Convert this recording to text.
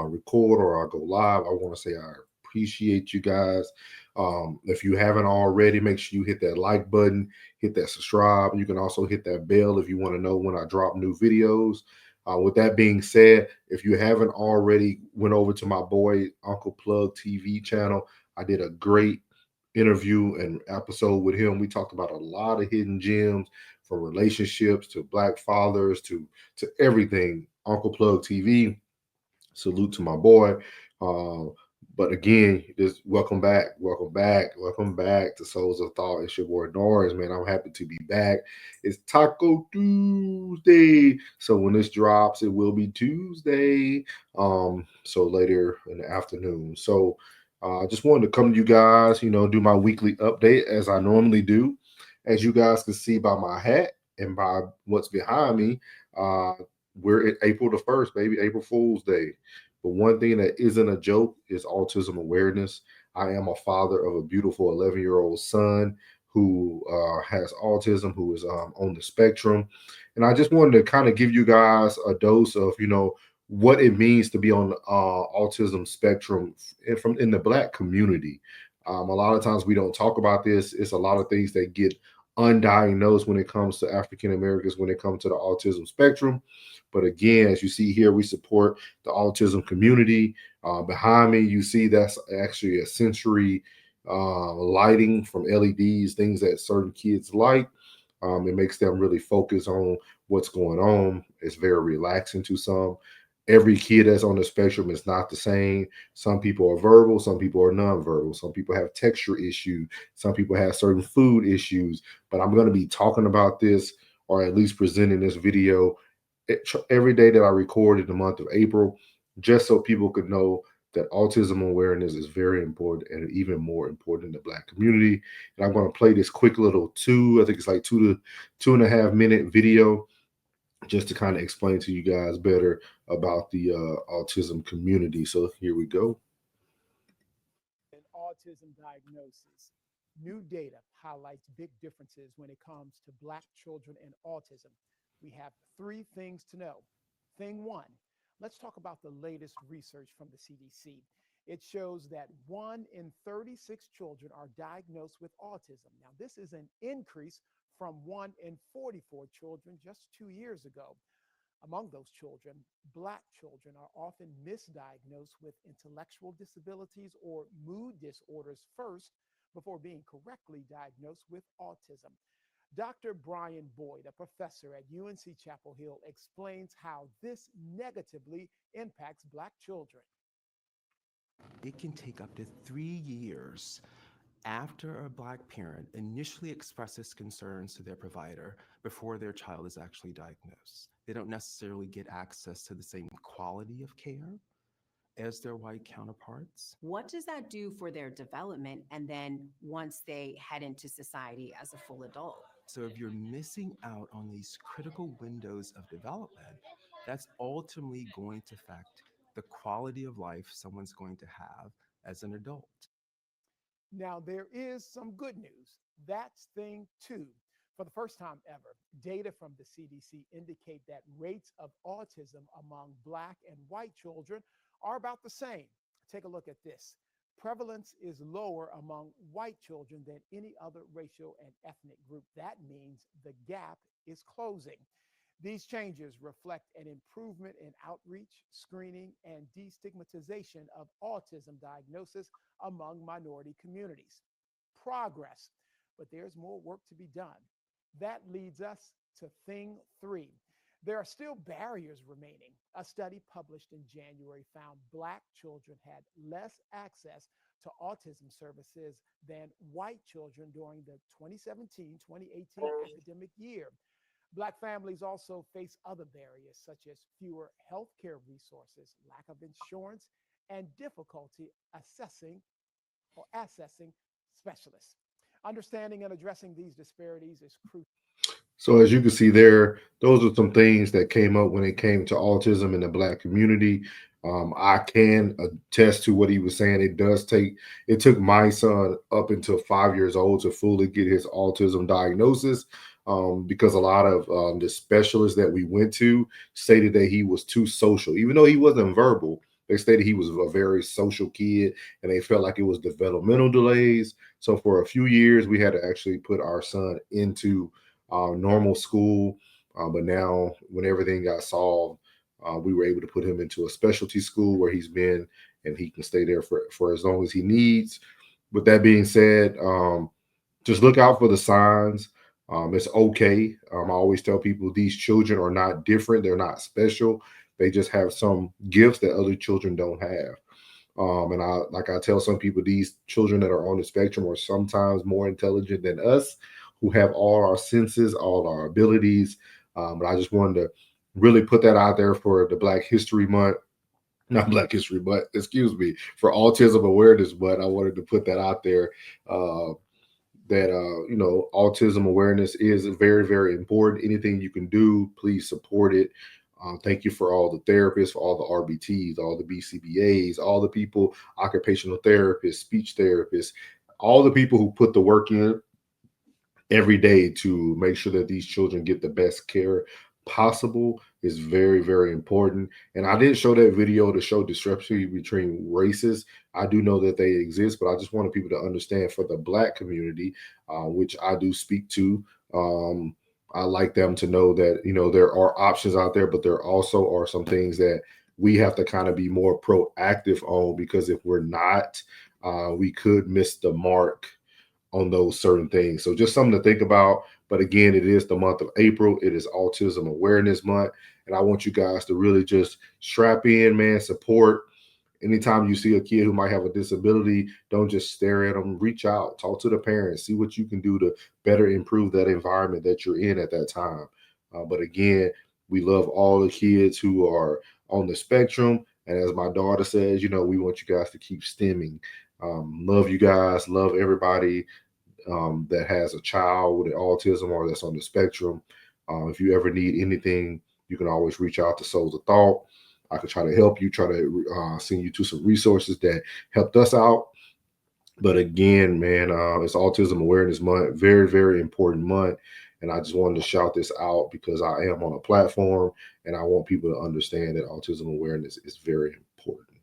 record or I go live, I want to say I appreciate you guys. If you haven't already, make sure you hit that like button, hit that subscribe. You can also hit that bell if you want to know when I drop new videos. With that being said, if you haven't already went over to my boy Uncle Plug TV channel, I did a great interview and episode with him. We talked about a lot of hidden gems, from relationships to black fathers to everything. Uncle Plug TV. Salute to my boy. Uh, but again, just welcome back, welcome back to Souls of Thought. It's your boy Norris, man. I'm happy to be back. It's Taco Tuesday, so when this drops, it will be Tuesday. So later in the afternoon. So I just wanted to come to you guys, do my weekly update as I normally do. As you guys can see by my hat and by what's behind me, uh, we're at April the 1st, baby, April Fool's Day. But one thing that isn't a joke is autism awareness. I am a father of a beautiful 11-year-old son who has autism, who is on the spectrum. And I just wanted to kind of give you guys a dose of, what it means to be on the autism spectrum from in the Black community. A lot of times we don't talk about this. It's a lot of things that get undiagnosed when it comes to African Americans, when it comes to the autism spectrum. But again, as you see here, we support the autism community. Behind me, you see that's actually a sensory lighting from LEDs, things that certain kids like. It makes them really focus on what's going on. It's very relaxing to some. Every kid that's on the spectrum is not the same. Some people are verbal, some people are nonverbal, some people have texture issues, some people have certain food issues. But I'm going to be talking about this, or at least presenting this video every day that I record in the month of April, just so people could know that autism awareness is very important and even more important in the Black community. And I'm going to play this quick little I think it's like 2.5 minute video, just to kind of explain to you guys better about the autism community. So here we go. And autism diagnosis. New data highlights big differences when it comes to Black children and autism. We have three things to know. Thing one, let's talk about the latest research from the CDC. It shows that 1 in 36 children are diagnosed with autism. Now, this is an increase from 1 in 44 children just 2 years ago. Among those children, Black children are often misdiagnosed with intellectual disabilities or mood disorders first before being correctly diagnosed with autism. Dr. Brian Boyd, a professor at UNC Chapel Hill, explains how this negatively impacts Black children. It can take up to 3 years after a Black parent initially expresses concerns to their provider before their child is actually diagnosed. They don't necessarily get access to the same quality of care as their white counterparts. What does that do for their development and then once they head into society as a full adult? So if you're missing out on these critical windows of development, that's ultimately going to affect the quality of life someone's going to have as an adult. Now, there is some good news. That's thing two. For the first time ever, data from the CDC indicate that rates of autism among Black and white children are about the same. Take a look at this. Prevalence is lower among white children than any other racial and ethnic group. That means the gap is closing. These changes reflect an improvement in outreach, screening, and destigmatization of autism diagnosis among minority communities. Progress, but there's more work to be done. That leads us to thing three. There are still barriers remaining. A study published in January found Black children had less access to autism services than white children during the 2017-2018 academic year. Black families also face other barriers, such as fewer healthcare resources, lack of insurance, and difficulty accessing specialists. Understanding and addressing these disparities is crucial. So as you can see there, those are some things that came up when it came to autism in the Black community. I can attest to what he was saying. It took my son up until 5 years old to fully get his autism diagnosis, because a lot of the specialists that we went to stated that he was too social, even though he wasn't verbal. They stated he was a very social kid, and they felt like it was developmental delays. So for a few years, we had to actually put our son into normal school. But now, when everything got solved, we were able to put him into a specialty school where he's been, and he can stay there for as long as he needs. With that being said, just look out for the signs. It's okay. I always tell people these children are not different. They're not special. They just have some gifts that other children don't have. And I tell some people, these children that are on the spectrum are sometimes more intelligent than us, who have all our senses, all our abilities. But I just wanted to really put that out there for the Black History Month, not Black History, but excuse me, for Autism Awareness Month. I wanted to put that out there. Uh, that autism awareness is very, very important. Anything you can do, please support it. Thank you for all the therapists, for all the RBTs, all the BCBAs, all the people, occupational therapists, speech therapists, all the people who put the work in every day to make sure that these children get the best care possible is very, very important. And I didn't show that video to show discrepancy between races. I do know that they exist, but I just wanted people to understand for the Black community, which I do speak to. I like them to know that there are options out there, but there also are some things that we have to kind of be more proactive on, because if we're not, we could miss the mark on those certain things. So just something to think about. But again, it is the month of April. It is Autism Awareness Month. And I want you guys to really just strap in, man, support. Anytime you see a kid who might have a disability, don't just stare at them. Reach out, talk to the parents, see what you can do to better improve that environment that you're in at that time. But again, we love all the kids who are on the spectrum. And as my daughter says, we want you guys to keep stemming. Love you guys. Love everybody that has a child with autism or that's on the spectrum. If you ever need anything, you can always reach out to Souls of Thought. I could try to help you, try to send you to some resources that helped us out. But again, man, it's Autism Awareness Month, very, very important month. And I just wanted to shout this out because I am on a platform and I want people to understand that autism awareness is very important.